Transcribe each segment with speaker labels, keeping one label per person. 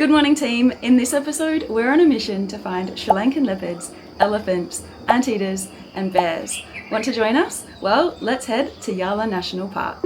Speaker 1: Good morning team, in this episode we're on a mission to find Sri Lankan leopards, elephants, anteaters and bears. Want to join us? Well, let's head to Yala National Park.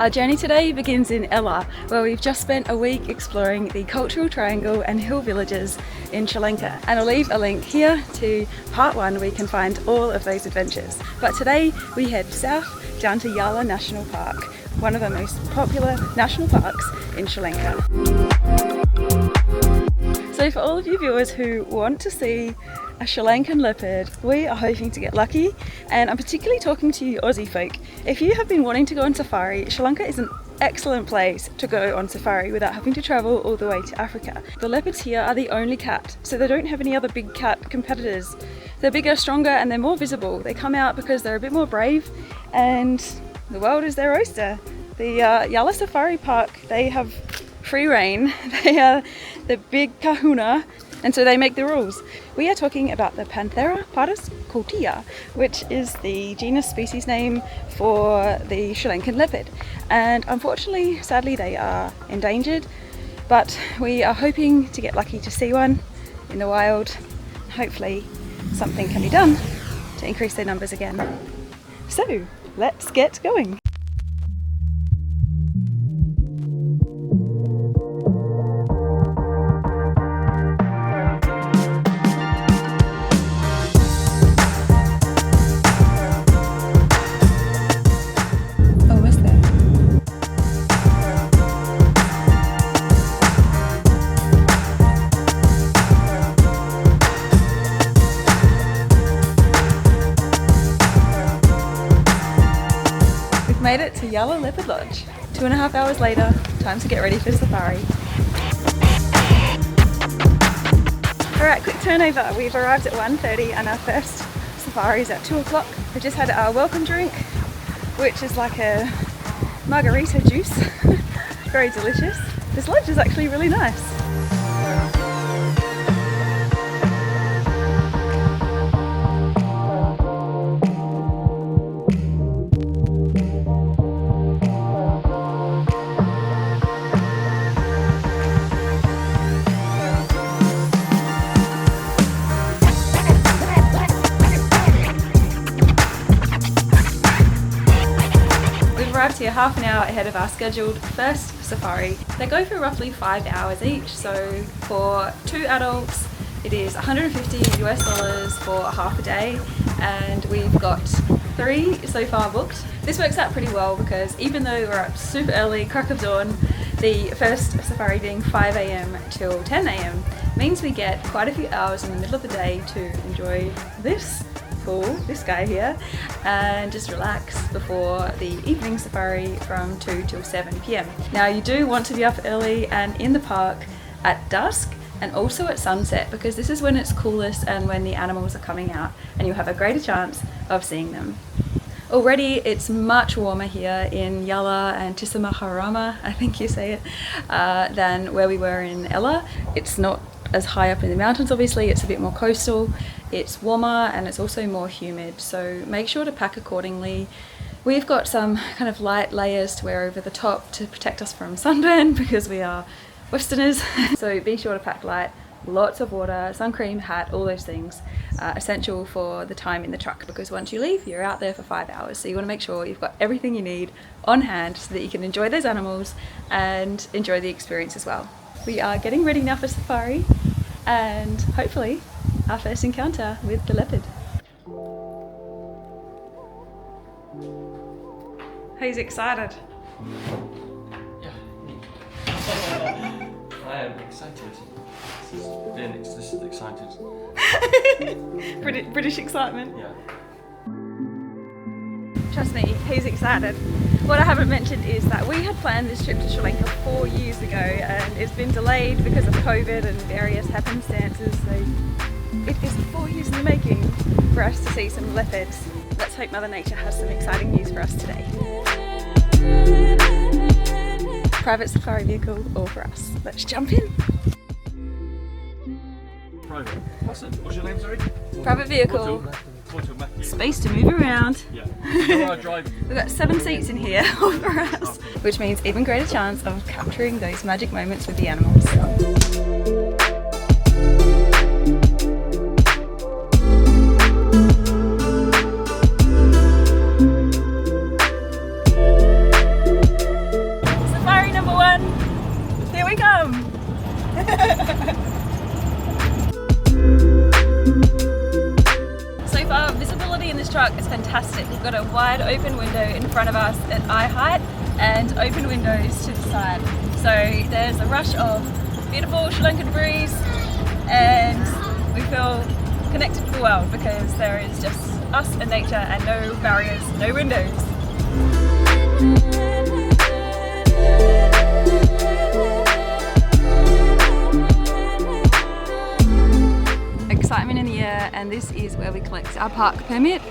Speaker 1: Our journey today begins in Yala, where we've just spent a week exploring the cultural triangle and hill villages in Sri Lanka. And I'll leave a link here to part 1 where you can find all of those adventures. But today we head south down to Yala National Park, one of the most popular national parks in Sri Lanka. So for all of you viewers who want to see a Sri Lankan leopard, we are hoping to get lucky, and I'm particularly talking to you Aussie folk. If you have been wanting to go on safari, Sri Lanka is an excellent place to go on safari without having to travel all the way to Africa. The leopards here are the only cat, so they don't have any other big cat competitors. They're bigger, stronger and they're more visible. They come out because they're a bit more brave and the world is their oyster. The Yala Safari Park, they have free reign. They are the big kahuna, and so they make the rules. We are talking about the Panthera Pardus Kotiya, which is the genus species name for the Sri Lankan leopard. And unfortunately, sadly, they are endangered, but we are hoping to get lucky to see one in the wild. Hopefully something can be done to increase their numbers again. So let's get going. Made it to Yala Leopard Lodge. 2.5 hours later, time to get ready for safari. Alright, quick turnover. We've arrived at 1:30 and our first safari is at 2 o'clock. We've just had our welcome drink, which is like a margarita juice. Very delicious. This lodge is actually really nice. Arrived here half an hour ahead of our scheduled first safari. They go for roughly 5 hours each, so for 2 adults it is $150 US for half a day, and we've got 3 so far booked. This works out pretty well because even though we're up super early, crack of dawn, the first safari being 5 AM till 10 AM means we get quite a few hours in the middle of the day to enjoy this guy here, and just relax before the evening safari from 2 till 7 PM. Now you do want to be up early and in the park at dusk and also at sunset, because this is when it's coolest and when the animals are coming out and you'll have a greater chance of seeing them. Already it's much warmer here in Yala and Tisamaharama, I think you say it, than where we were in Yala. It's not as high up in the mountains, obviously, it's a bit more coastal, it's warmer and it's also more humid, so make sure to pack accordingly. We've got some kind of light layers to wear over the top to protect us from sunburn because we are Westerners. So be sure to pack light, lots of water, sun cream, hat, all those things essential for the time in the truck, because once you leave you're out there for 5 hours, so you want to make sure you've got everything you need on hand so that you can enjoy those animals and enjoy the experience as well. We are getting ready now for safari and hopefully our first encounter with the leopard. He's excited.
Speaker 2: Yeah. I am excited. This is excited.
Speaker 1: British excitement.
Speaker 2: Yeah.
Speaker 1: Trust me, he's excited. What I haven't mentioned is that we had planned this trip to Sri Lanka 4 years ago and it's been delayed because of COVID and various happenstances. So It is 4 years in the making for us to see some leopards. Let's hope Mother Nature has some exciting news for us today. Private safari vehicle all for us. Let's jump in.
Speaker 2: Private. What's your name, sorry?
Speaker 1: Private vehicle. Space to move around.
Speaker 2: Yeah. We've
Speaker 1: got 7 seats in here all for us, which means even greater chance of capturing those magic moments with the animals. Safari number 1, here we come. So far, visibility in this truck is fantastic. We've got a wide open window in front of us at eye height and open windows to the side. So there's a rush of beautiful Sri Lankan breeze and we feel connected to the world because there is just us and nature and no barriers, no windows. Excitement in the air, and this is where we collect our park permit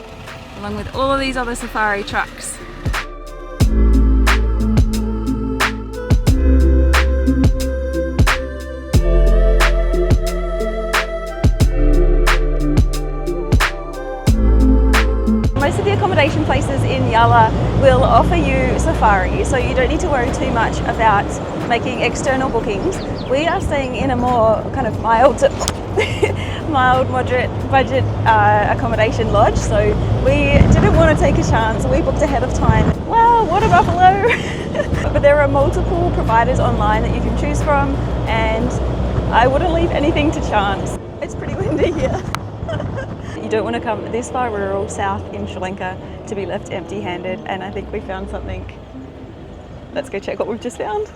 Speaker 1: along with all of these other safari trucks. Most of the accommodation places in Yala will offer you safari, so you don't need to worry too much about making external bookings. We are staying in a more kind of mild, moderate budget accommodation lodge, so we didn't want to take a chance. We booked ahead of time. Wow, water buffalo! But there are multiple providers online that you can choose from, and I wouldn't leave anything to chance. It's pretty windy here. You don't want to come this far rural south in Sri Lanka to be left empty-handed, and I think we found something. Let's go check what we've just found.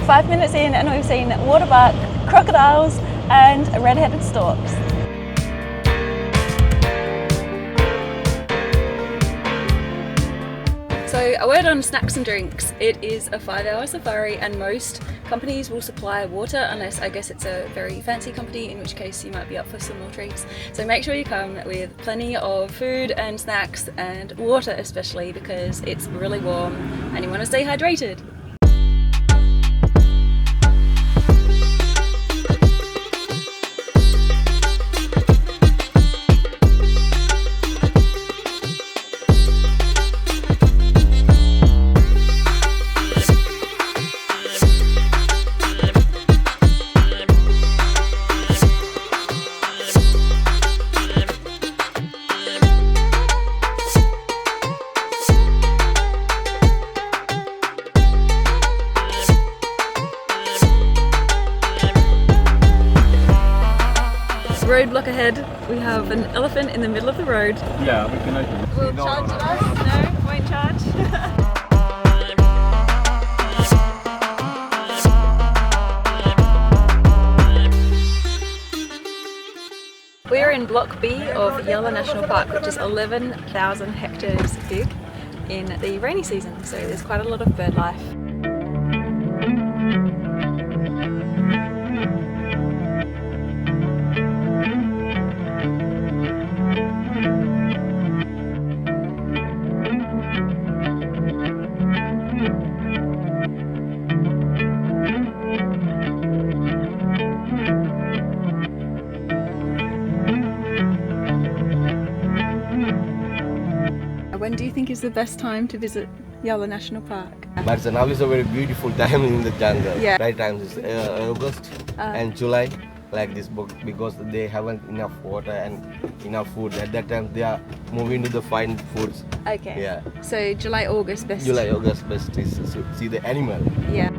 Speaker 1: 5 minutes in and we've seen waterbuck, crocodiles and red-headed storks. So a word on snacks and drinks. It is a 5-hour safari and most companies will supply water unless I guess it's a very fancy company, in which case you might be up for some more treats. So make sure you come with plenty of food and snacks and water especially because it's really warm and you want to stay hydrated. Roadblock ahead, we have an elephant in the middle of the road.
Speaker 2: Yeah, we can open it.
Speaker 1: Will charge it us? No, won't charge. We're in Block B of Yala National Park, which is 11,000 hectares big in the rainy season, so there's quite a lot of bird life. When do you think is the best time to visit Yala National Park?
Speaker 3: But now is a very beautiful time in the jungle.
Speaker 1: Yeah.
Speaker 3: Right time is August and July, like this book, because they haven't enough water and enough food. At that time they are moving to the fine foods.
Speaker 1: Okay.
Speaker 3: Yeah.
Speaker 1: So July, August best.
Speaker 3: July, August best is to see the animal.
Speaker 1: Yeah.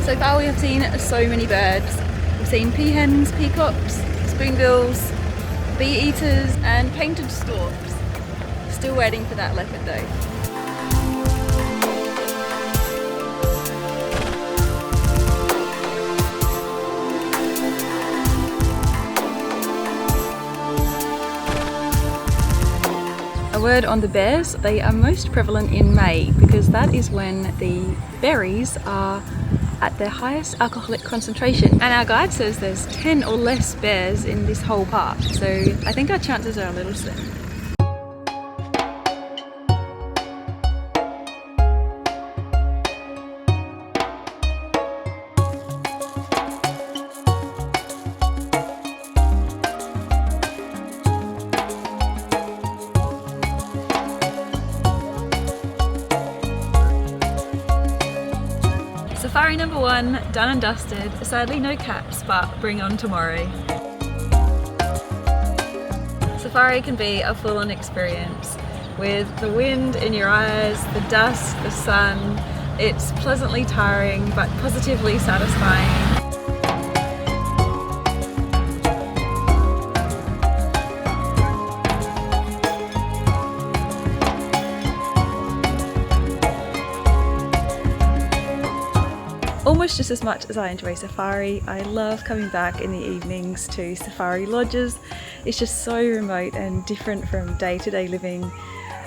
Speaker 1: So far we have seen so many birds. We've seen peahens, peacocks, spoonbills, bee eaters and painted storks. Still waiting for that leopard though. A word on the bears, they are most prevalent in May because that is when the berries are at their highest alcoholic concentration, and our guide says there's 10 or less bears in this whole park, so I think our chances are a little slim. Safari number 1, done and dusted. Sadly no caps, but bring on tomorrow. Safari can be a full-on experience with the wind in your eyes, the dust, the sun. It's pleasantly tiring but positively satisfying. Almost just as much as I enjoy safari, I love coming back in the evenings to safari lodges. It's just so remote and different from day-to-day living.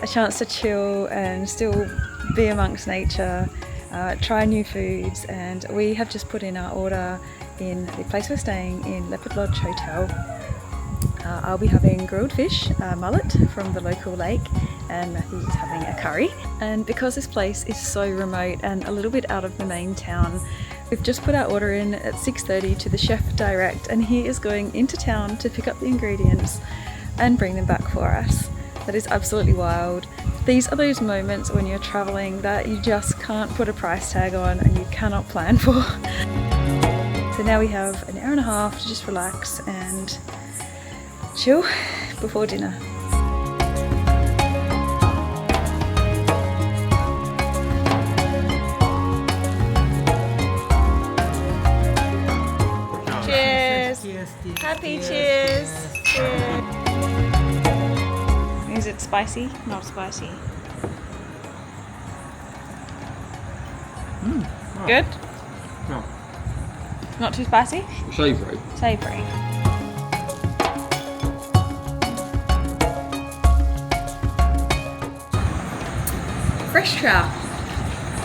Speaker 1: A chance to chill and still be amongst nature, try new foods, and we have just put in our order in the place we're staying in Leopard Lodge Hotel. I'll be having grilled fish, mullet from the local lake, and Matthew's having a curry. And because this place is so remote and a little bit out of the main town, we've just put our order in at 6:30 to the chef direct, and he is going into town to pick up the ingredients and bring them back for us. That is absolutely wild. These are those moments when you're traveling that you just can't put a price tag on and you cannot plan for. So now we have an hour and a half to just relax and chill before dinner. Cheers! Happy cheers! Cheers! Is it spicy? Not spicy. Good?
Speaker 2: No.
Speaker 1: Not too spicy?
Speaker 2: Savoury.
Speaker 1: Savoury. Fresh trout,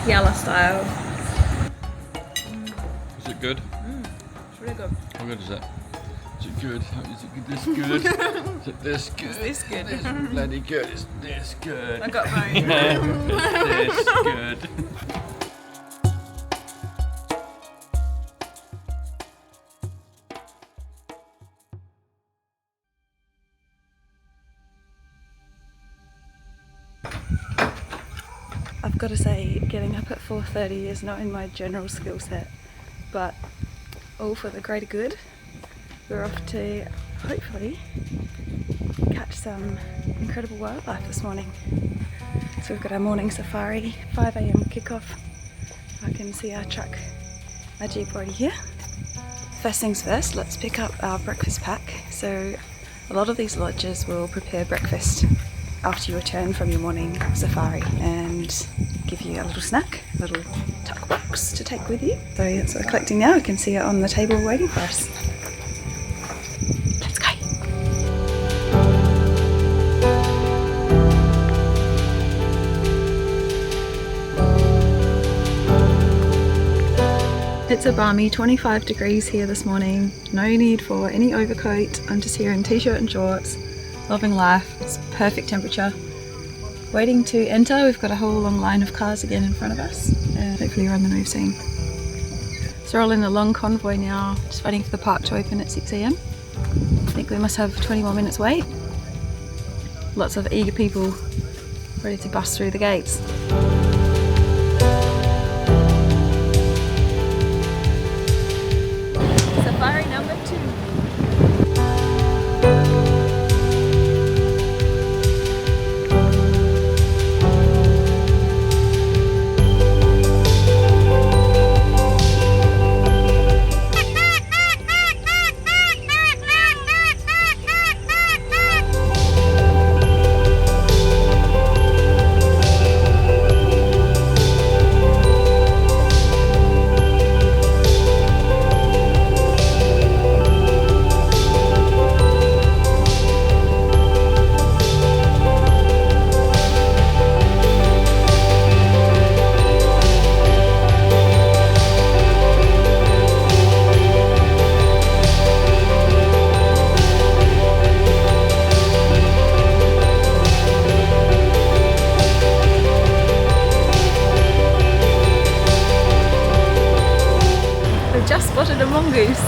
Speaker 1: Yala style.
Speaker 2: Is it good?
Speaker 1: It's really good.
Speaker 2: How good is it? Is it good? Is it this good? Is it this good?
Speaker 1: Is this good?
Speaker 2: It's bloody good. It's this good.
Speaker 1: I got mine.
Speaker 2: It's this good.
Speaker 1: I've got to say, getting up at 4:30 is not in my general skill set, but all for the greater good. We're off to hopefully catch some incredible wildlife this morning. So we've got our morning safari, 5 AM kickoff. I can see our truck, our Jeep already here. First things first, let's pick up our breakfast pack. So a lot of these lodges will prepare breakfast after you return from your morning safari and give you a little snack, a little tuck box to take with you. So that's what we're collecting now. You can see it on the table waiting for us. Let's go. It's a balmy 25 degrees here this morning. No need for any overcoat. I'm just here in t-shirt and shorts. Loving life. It's perfect temperature. Waiting to enter. We've got a whole long line of cars again in front of us, and hopefully we're on the move soon. So we're all in a long convoy now, just waiting for the park to open at 6 AM. I think we must have 20 more minutes wait. Lots of eager people ready to bust through the gates. Safari number 2. just spotted a mongoose.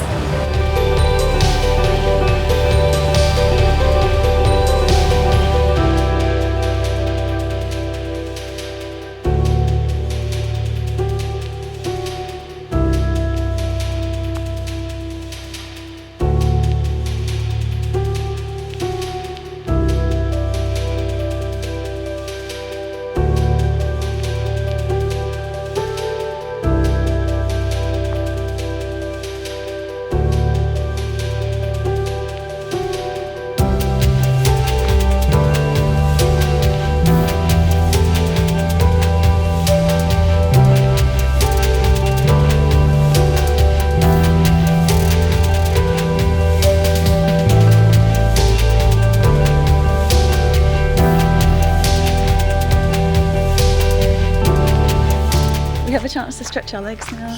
Speaker 1: We have a chance to stretch our legs now.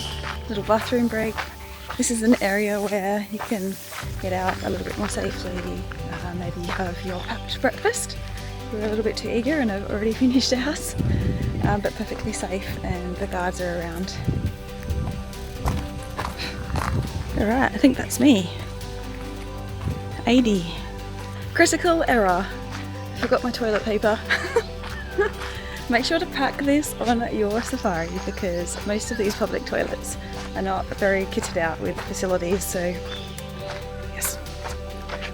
Speaker 1: Little bathroom break. This is an area where you can get out a little bit more safely, maybe have your packed breakfast. We're a little bit too eager and have already finished ours, but perfectly safe, and the guards are around. Alright, I think that's me. 80. Critical error. I forgot my toilet paper. Make sure to pack this on your safari because most of these public toilets are not very kitted out with facilities, so yes,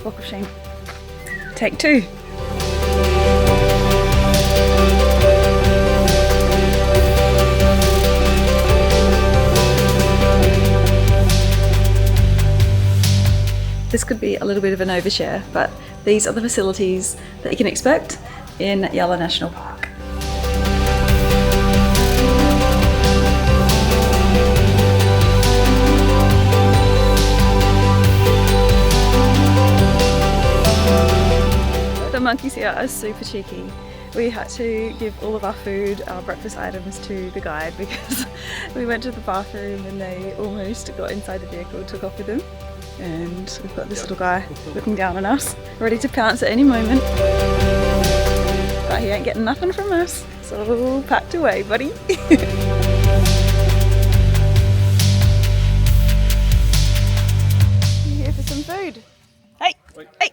Speaker 1: walk of shame. Take 2. This could be a little bit of an overshare, but these are the facilities that you can expect in Yala National Park. The monkeys here are super cheeky. We had to give all of our food, our breakfast items to the guide because we went to the bathroom and they almost got inside the vehicle, took off with them. And we've got this little guy looking down on us, ready to pounce at any moment. But he ain't getting nothing from us, so packed away, buddy. You here for some food? Hey!
Speaker 2: Wait.
Speaker 1: Hey!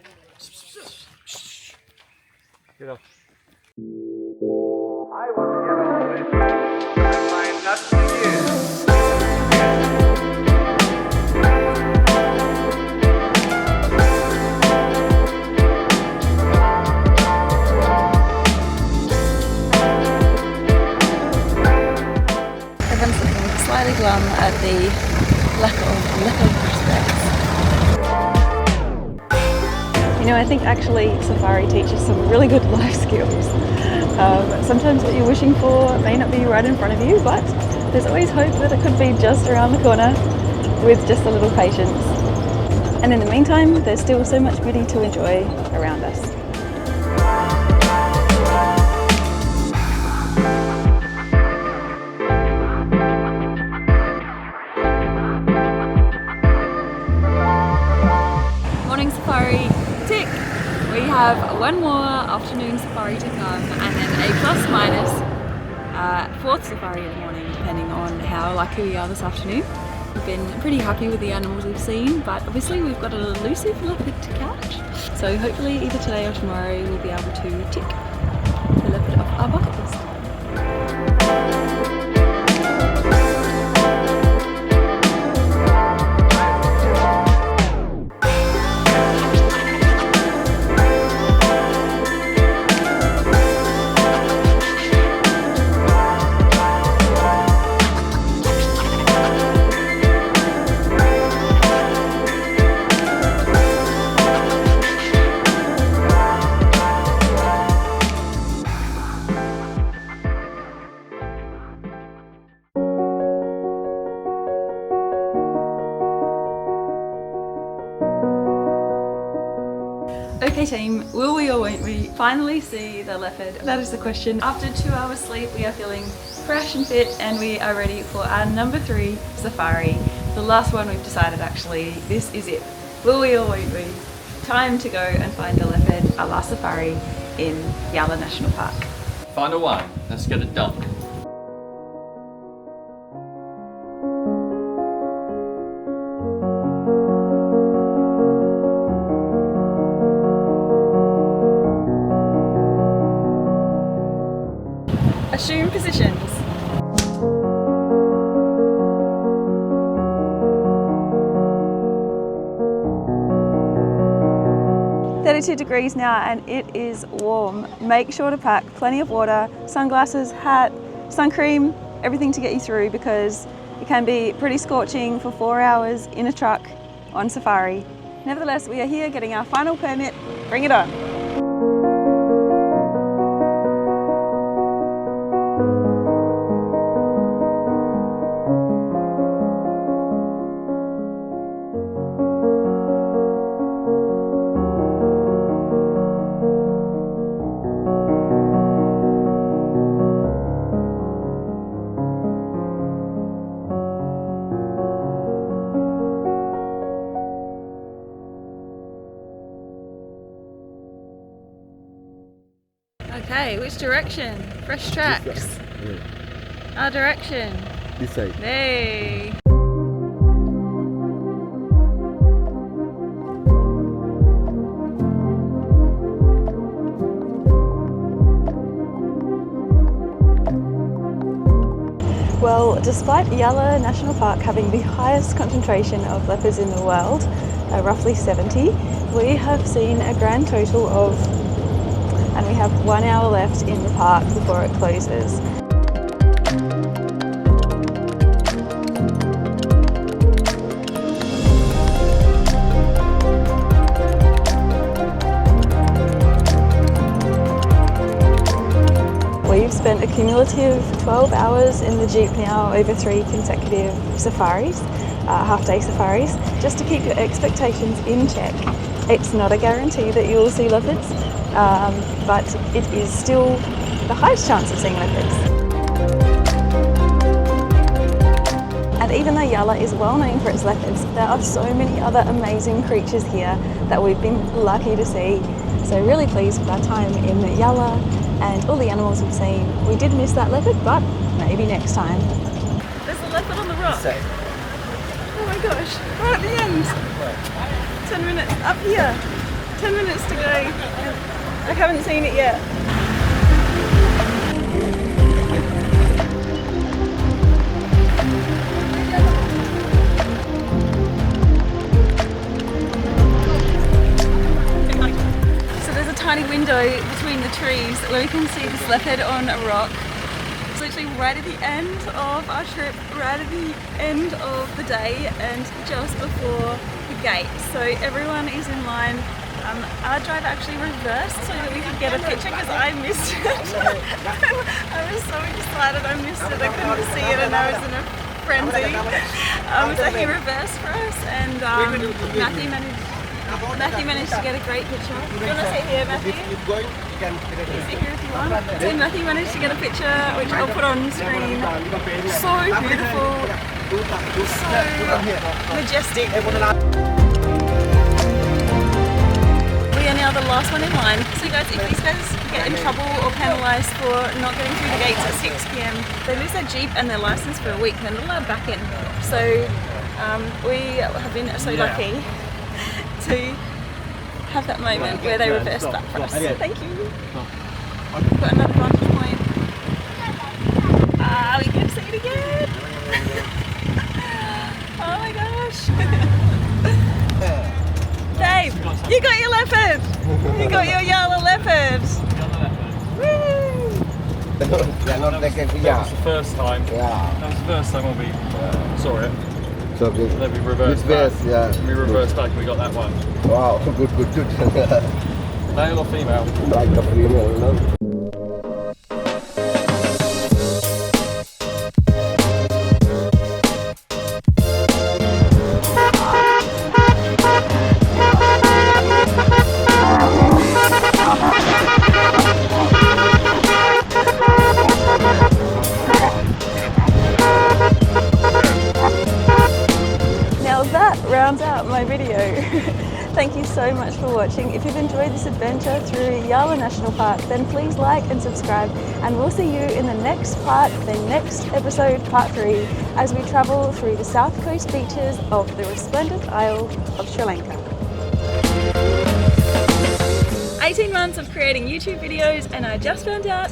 Speaker 2: Get up.
Speaker 4: I want to get all this. I find nothing here.
Speaker 1: Everyone's looking slightly glum at the lack of leopard prospects. You know, I think actually safari teaches some really good life skills. Sometimes what you're wishing for may not be right in front of you, but there's always hope that it could be just around the corner with just a little patience. And in the meantime, there's still so much beauty to enjoy around us. Morning safari, tick! We have one more afternoon safari to come and then a plus minus fourth safari in the morning, depending on how lucky we are this afternoon. We've been pretty happy with the animals we've seen, but obviously we've got an elusive leopard to catch. So hopefully either today or tomorrow we'll be able to tick the leopard off our bucket list. Okay team, will we or won't we finally see the leopard? That is the question. After 2 hours sleep, we are feeling fresh and fit and we are ready for our number 3 safari. The last one we've decided actually, this is it. Will we or won't we? Time to go and find the leopard, our last safari in Yala National Park.
Speaker 2: Final one. Let's get it done.
Speaker 1: Assume positions. 32 degrees now and it is warm. Make sure to pack plenty of water, sunglasses, hat, sun cream, everything to get you through because it can be pretty scorching for 4 hours in a truck on safari. Nevertheless, we are here getting our final permit. Bring it on. Okay, which direction? Fresh tracks. Our direction.
Speaker 3: This side.
Speaker 1: Hey. Well, despite Yala National Park having the highest concentration of leopards in the world, roughly 70, we have seen a grand total of, and we have 1 hour left in the park before it closes. We've spent a cumulative 12 hours in the Jeep now over 3 consecutive safaris, half-day safaris, just to keep your expectations in check. It's not a guarantee that you'll see leopards, but it is still the highest chance of seeing leopards. And even though Yala is well known for its leopards, there are so many other amazing creatures here that we've been lucky to see. So really pleased with our time in Yala and all the animals we've seen. We did miss that leopard, but maybe next time. There's a leopard on the rock. Oh my gosh, right at the end. 10 minutes, up here. 10 minutes to go. I haven't seen it yet. So there's a tiny window between the trees where we can see this leopard on a rock. It's literally right at the end of our trip, right at the end of the day and just before the gate. So everyone is in line. Our driver actually reversed so that we could get a picture because I missed it. I was so excited I missed it, I couldn't see it and I was in a frenzy. So he reversed for us and Matthew managed to get a great picture. Do you want to sit here, Matthew? You sit here if you want. So Matthew managed to get a picture which I'll put on screen. So beautiful, so majestic. We are now the last one in line. So guys, if these guys get in trouble or penalised for not getting through the gates at 6 p.m, they lose their Jeep and their licence for a week and they're not allowed back in. So we have been so lucky to have that moment where they reversed back for us. Thank you. Got another vantage point. We can see it again. Oh my gosh. Dave, you got your leopard! You got your Yala leopard! Woo!
Speaker 2: That was the first time.
Speaker 3: Yeah.
Speaker 2: That was the first time when we saw it.
Speaker 3: So good.
Speaker 2: Then we reversed back. We reversed back and we got that one.
Speaker 3: Wow, good.
Speaker 2: Male or female?
Speaker 3: Like the female, you know?
Speaker 1: Rounds out my video. Thank you so much for watching. If you've enjoyed this adventure through Yala National Park, then please like and subscribe, and we'll see you in the next part, the next episode, part 3, as we travel through the south coast beaches of the resplendent Isle of Sri Lanka. 18 months of creating YouTube videos and I just found out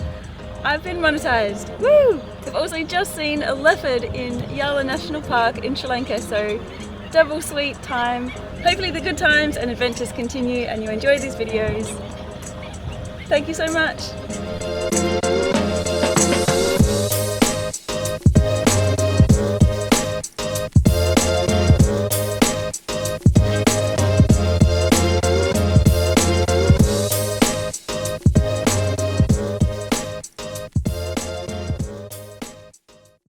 Speaker 1: I've been monetized. Woo! We've also just seen a leopard in Yala National Park in Sri Lanka, so double sweet time. Hopefully the good times and adventures continue and you enjoy these videos. Thank you so much.